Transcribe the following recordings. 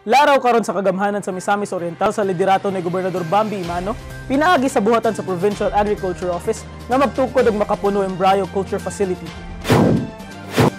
Laraw karon sa kagamhanan sa Misamis Oriental sa liderato ni Gobernador Bambi Imano, pinaagi sa buhatan sa Provincial Agriculture Office nga magtukod og Makapuno Embryo Culture Facility.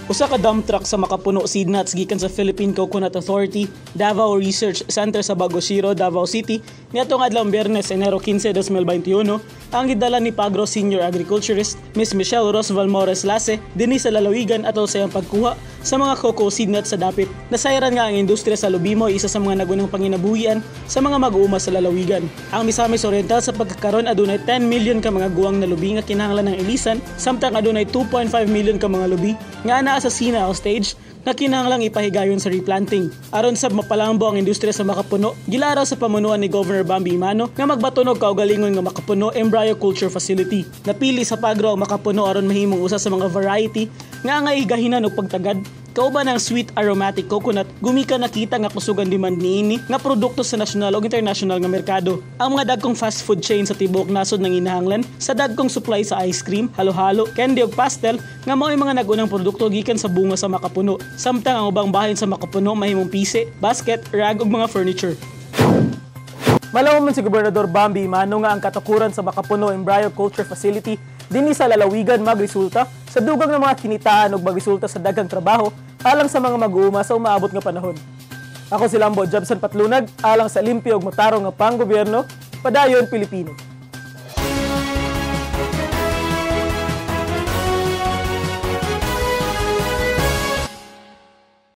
Usa ka dump truck sa Makapuno seed nuts gikan sa Philippine Coconut Authority, Davao Research Center sa Bagosiro, Davao City, niadtong adlawng Biyernes, Enero 15, 2021, ang gidala ni Pagro Senior Agriculturist Ms. Michelle Ros Valmores Lase dinhi sa lalawigan atol sa iyang pagkuha sa mga cocoa seed nuts sa dapit. Nasayran nga ang industriya sa Lubimo isa sa mga nagunang panginabuhian sa mga mag-uuma sa lalawigan. Ang Misamis Oriental sa pagkakaron adunay 10 million ka mga guwang na lubi nga kinahanglan ng ilisan, samtang adunay 2.5 million ka mga lubi nga naa sa senile stage na kinahanglang ipahigayon sa replanting. Aron sab mapalambo ang industriya sa Makapuno, gilaraw sa pamunuan ni Governor Bambi Imano nga magbatunog kaugalingon nga Makapuno Embryo Culture Facility. Napili sa Pagro ang Makapuno aron mahimong usa sa mga variety nga igahinan og pagtagad. Kauban ng sweet aromatic coconut, gumika nakita nga kusugan demand niini nga produkto sa national o international nga merkado. Ang mga dagkong fast food chain sa tibuok nasod nang inahanglan sa dagkong supply sa ice cream, halo-halo, candy ug pastel nga mao'y mga nagunang produkto gikan sa bunga sa Makapuno. Samtang ang ubang bahin sa Makapuno mahimong pise, basket, rag ug mga furniture. Malaw man si Gobernador Bambi Imano nga ang katukuran sa Makapuno Embryo Culture Facility dinhi sa lalawigan magresulta sa dugang ng mga kinitaan ug magresulta sa daghang trabaho alang sa mga mag-uuma sa umaabot nga panahon. Ako si Lambo Jobson Patlunag, alang sa limpyo ug matarong nga panggobyerno, padayon Pilipino.